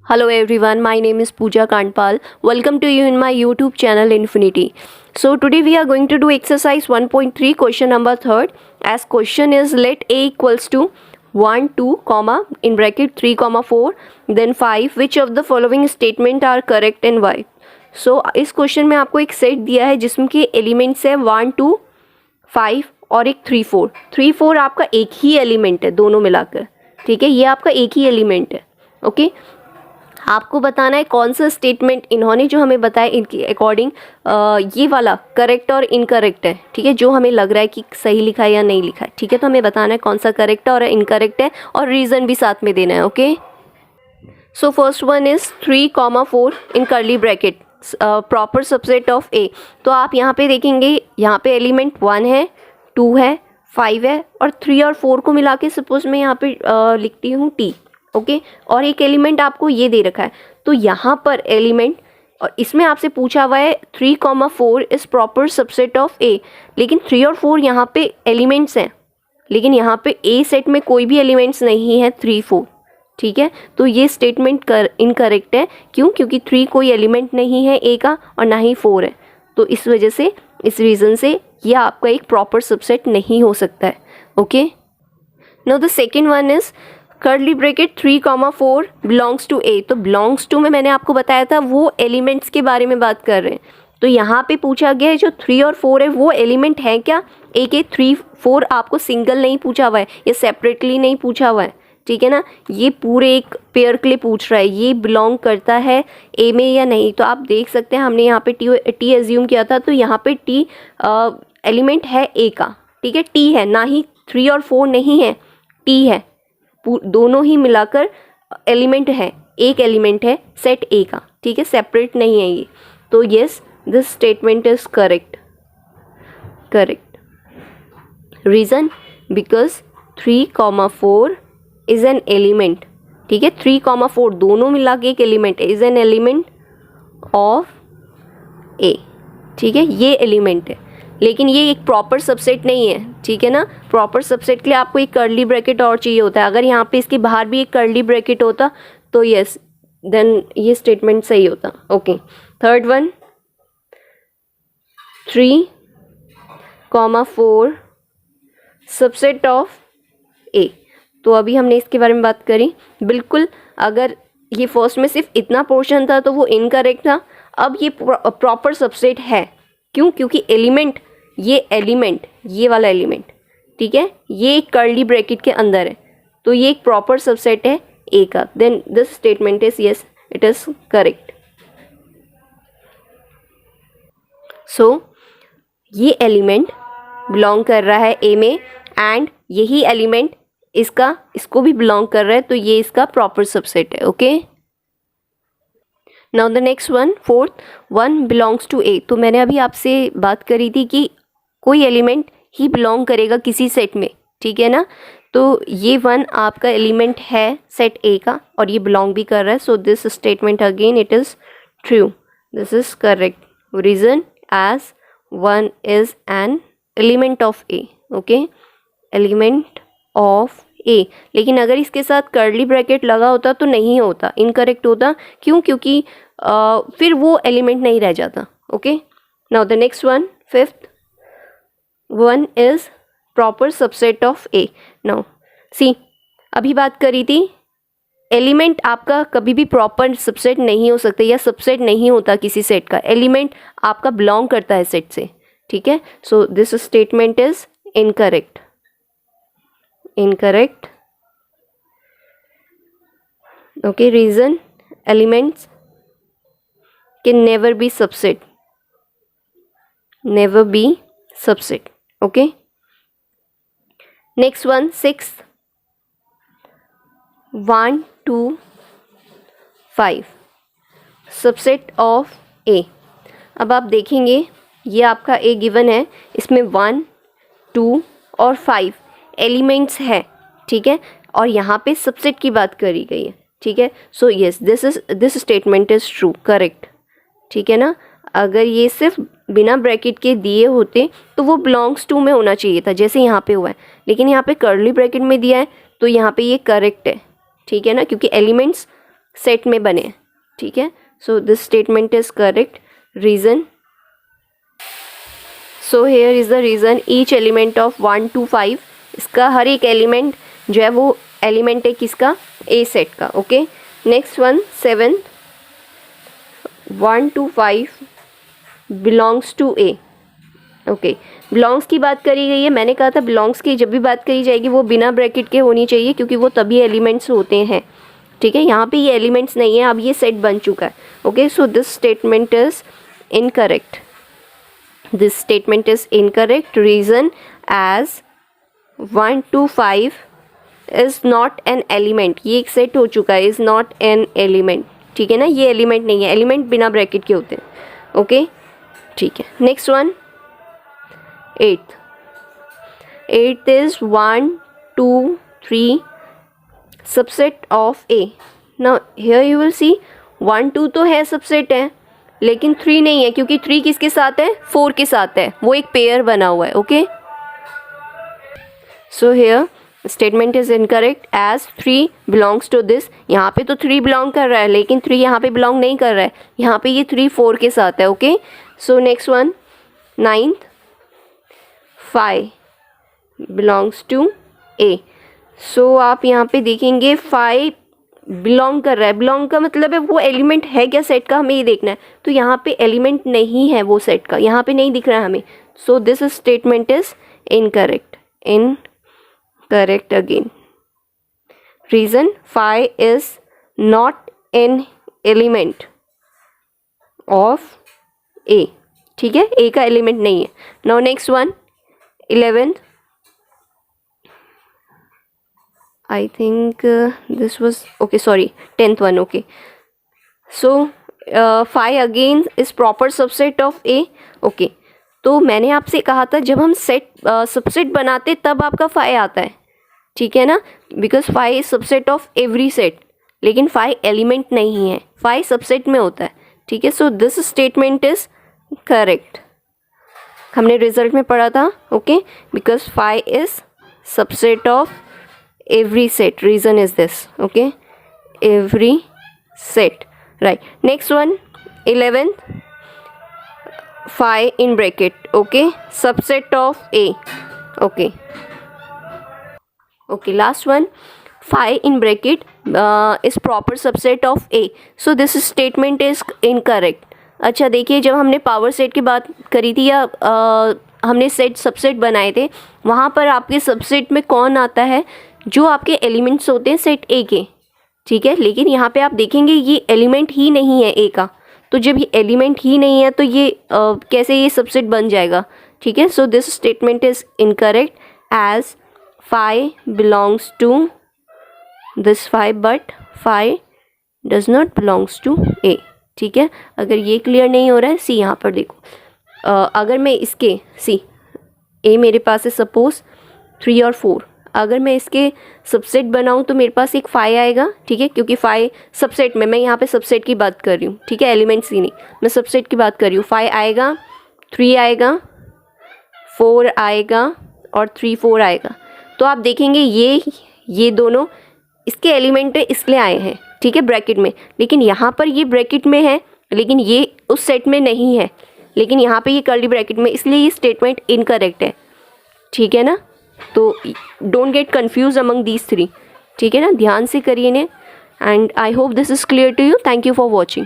Hello everyone, my name is Pooja Kandpal. Welcome to you in my YouTube channel Infinity. So today we are going to do exercise 1.3 question number 3rd. As question is let a equals to 1, 2, comma in bracket 3, 4 then 5. Which of the following statement are correct and why? So इस question में आपको एक set दिया है जिसमें कि elements है 1, 2, 5 और एक 3, 4. 3, 4 आपका एक ही एलिमेंट है दोनों मिलाकर. ठीक है, ये आपका एक ही एलिमेंट है. ओके, आपको बताना है कौन सा स्टेटमेंट इन्होंने जो हमें बताया इनके अकॉर्डिंग ये वाला करेक्ट और इनकरेक्ट है. ठीक है, जो हमें लग रहा है कि सही लिखा है या नहीं लिखा है. ठीक है, तो हमें बताना है कौन सा करेक्ट है और इनकरेक्ट है और रीज़न भी साथ में देना है. Okay, so first one is 3, 4 in curly bracket proper subset of A. तो आप यहाँ पे देखेंगे, यहाँ पे एलिमेंट 1 है, 2 है, 5 है और 3 और 4 को मिला के सपोज मैं यहाँ पे लिखती हूँ टी. ओके, और एक एलिमेंट आपको ये दे रखा है. तो यहाँ पर एलिमेंट और इसमें आपसे पूछा हुआ है 3, 4 is proper subset of A. लेकिन 3 और 4 यहाँ पे एलिमेंट्स हैं, लेकिन यहाँ पे ए सेट में कोई भी एलिमेंट्स नहीं है 3, 4. ठीक है, तो ये स्टेटमेंट इनकरेक्ट है. क्यों? क्योंकि 3 कोई एलिमेंट नहीं है ए का और ना ही 4 है. तो इस वजह से, इस रीज़न से ये आपका एक प्रॉपर सबसेट नहीं हो सकता है. Okay, now the second one is curly bracket 3, 4 belongs to A. तो बिलोंग्स टू में मैंने आपको बताया था वो एलिमेंट्स के बारे में बात कर रहे हैं. तो यहाँ पे पूछा गया है जो 3 और 4 है वो एलिमेंट है क्या ए के. 3, 4 आपको सिंगल नहीं पूछा हुआ है, ये सेपरेटली नहीं पूछा हुआ है. ठीक है ना, ये पूरे एक पेयर के लिए पूछ रहा है ये बिलोंग करता है ए में या नहीं. तो आप देख सकते हैं हमने यहाँ पे टी एज्यूम किया था, तो यहाँ पे टी एलिमेंट है ए का. ठीक है, टी है, ना ही 3 और 4 नहीं है, टी है. दोनों ही मिलाकर एलिमेंट है, एक एलिमेंट है सेट ए का. ठीक है, सेपरेट नहीं है ये. तो yes, this statement is correct. Reason because 3, 4 is an element. ठीक है, 3, 4 दोनों मिला के एक एलिमेंट है, is an element of A. ठीक है, ये एलिमेंट है, लेकिन ये एक प्रॉपर सबसेट नहीं है. ठीक है ना, प्रॉपर सबसेट के लिए आपको एक कर्ली ब्रैकेट और चाहिए होता है. अगर यहाँ पे इसके बाहर भी एक कर्ली ब्रैकेट होता तो यस, देन ये स्टेटमेंट सही होता. Okay, third one 3, 4 subset of A. तो अभी हमने इसके बारे में बात करी. बिल्कुल, अगर ये फर्स्ट में सिर्फ इतना पोर्शन था तो वो इनकरेक्ट था. अब ये प्रॉपर सबसेट है. क्यों? क्योंकि एलिमेंट, ये वाला एलिमेंट, ठीक है, ये एक कर्ली ब्रैकेट के अंदर है, तो ये एक प्रॉपर सबसेट है ए का. Then this statement is yes, it is correct. So ये एलिमेंट बिलोंग कर रहा है ए में एंड यही एलिमेंट इसको भी बिलोंग कर रहा है, तो ये इसका प्रॉपर सबसेट है. Okay, now the next one, fourth one belongs to A. तो मैंने अभी आपसे बात करी थी कि कोई एलिमेंट ही बिलोंग करेगा किसी सेट में. ठीक है ना, तो ये 1 आपका एलिमेंट है सेट ए का और ये बिलोंग भी कर रहा है. So this statement again it is true, this is correct. Reason as 1 is an element of A. Okay, element of A. लेकिन अगर इसके साथ कर्ली ब्रैकेट लगा होता तो नहीं होता, इनकरेक्ट होता. क्यों? क्योंकि फिर वो एलिमेंट नहीं रह जाता. Okay, now the next one, fifth one is proper subset of A. Now see, अभी बात करी थी एलिमेंट आपका कभी भी प्रॉपर सबसेट नहीं हो सकता या सबसेट नहीं होता किसी सेट का. एलिमेंट आपका बिलोंग करता है सेट से. ठीक है, so this statement is incorrect. Okay, reason elements can never be subset. Okay, next one, 6, 1, 2, 5 subset of ए. अब आप देखेंगे ये आपका ए गिवन है, इसमें 1, 2 और 5 एलिमेंट्स है. ठीक है, और यहाँ पे सबसेट की बात करी गई है. ठीक है, so yes, this statement is true, correct. ठीक है ना, अगर ये सिर्फ बिना ब्रैकेट के दिए होते तो वो बिलोंग्स टू में होना चाहिए था जैसे यहाँ पे हुआ है, लेकिन यहाँ पे कर्ली ब्रैकेट में दिया है तो यहाँ पे ये करेक्ट है. ठीक है ना, क्योंकि एलिमेंट्स सेट में बने, ठीक है. So this statement is correct. Reason, so here is the reason. Each element of 1 to 5, इसका हर एक एलिमेंट जो है वो एलिमेंट है किसका, ए सेट का. Okay. Next one 7, 1 to 5 belongs to A. Okay, belongs की बात करी गई है. मैंने कहा था बिलोंग्स की जब भी बात करी जाएगी वो बिना ब्रैकेट के होनी चाहिए, क्योंकि वो तभी एलिमेंट्स होते हैं, ठीक है. यहाँ पे ये एलिमेंट्स नहीं है, अब ये सेट बन चुका है. Okay, so this statement is incorrect. This statement is incorrect. Reason, as 1 to 5 is not an element. ये एक सेट हो चुका है, इज़ नॉट एन एलिमेंट, ठीक है ना. ये एलिमेंट नहीं है, एलिमेंट बिना ब्रैकेट के होते हैं. ओके, ठीक है. Next one 8. 8 is 1, 2, 3 subset of A. Now here you will see 1, 2 तो है, सबसेट है, लेकिन 3 नहीं है, क्योंकि 3 किसके साथ है, 4 के साथ है. वो एक पेयर बना हुआ है. Okay, so here statement is incorrect as 3 belongs to this. यहाँ पे तो 3 बिलोंग कर रहा है, लेकिन 3 यहाँ पे बिलोंग नहीं कर रहा है. यहाँ पे ये 3 4 के साथ है. Okay, so next one 9th 5 belongs to A. So आप यहाँ पे देखेंगे 5 बिलोंग कर रहा है. बिलोंग का मतलब है वो एलिमेंट है क्या सेट का, हमें ये देखना है. तो यहाँ पे एलिमेंट नहीं है वो सेट का, यहाँ पे नहीं दिख रहा है हमें. So this statement is incorrect. Incorrect again. Reason, 5 is not an element of A, ठीक है. ए का एलिमेंट नहीं है. Now next one 11th. I think this was okay, sorry, 10th one. Okay, so 5 again is proper subset of A. okay, तो मैंने आपसे कहा था जब हम सेट सबसेट बनाते तब आपका 5 आता है, ठीक है ना, because 5 is subset of every set. लेकिन 5 एलिमेंट नहीं है, 5 सबसेट में होता है, ठीक है. So this statement is correct. हमने रिजल्ट में पढ़ा था. Okay, because 5 is subset of every set. Reason is this. Okay, every set, right. Next one 11th 5 in bracket. Okay, subset of A. Okay, okay, last one 5 in bracket is proper subset of A. So this statement is incorrect. अच्छा देखिए, जब हमने power set की बात करी थी या हमने सेट सबसेट बनाए थे, वहाँ पर आपके सबसेट में कौन आता है, जो आपके एलिमेंट्स होते हैं सेट ए के, ठीक है. लेकिन यहाँ पे आप देखेंगे ये एलिमेंट ही नहीं है ए का. तो जब ये एलिमेंट ही नहीं है तो ये कैसे ये सबसेट बन जाएगा, ठीक है. So this statement is incorrect as 5 belongs to this 5 but 5 does not belongs to A, ठीक है. अगर ये क्लियर नहीं हो रहा है, सी यहाँ पर देखो, अगर मैं इसके सी ए मेरे पास है सपोज 3 और 4, अगर मैं इसके सबसेट बनाऊं तो मेरे पास एक 5 आएगा, ठीक है, क्योंकि 5 सबसेट में, मैं यहाँ पे सबसेट की बात कर रही हूँ, ठीक है, एलिमेंट्स की नहीं, मैं सबसेट की बात कर रही हूँ. 5 आएगा, 3 आएगा, 4 आएगा और 3 4 आएगा. तो आप देखेंगे ये दोनों इसके एलिमेंट है, इसलिए आए हैं, ठीक है, ब्रैकेट में. लेकिन यहाँ पर ये ब्रैकेट में है, लेकिन ये उस सेट में नहीं है, लेकिन यहाँ पे ये कर्ली ब्रैकेट में, इसलिए ये स्टेटमेंट इनकरेक्ट है, ठीक है ना. तो don't get confuse among these 3, ठीक है ना. ध्यान से करिए इन्हें. And I hope this is clear to you. Thank you for watching.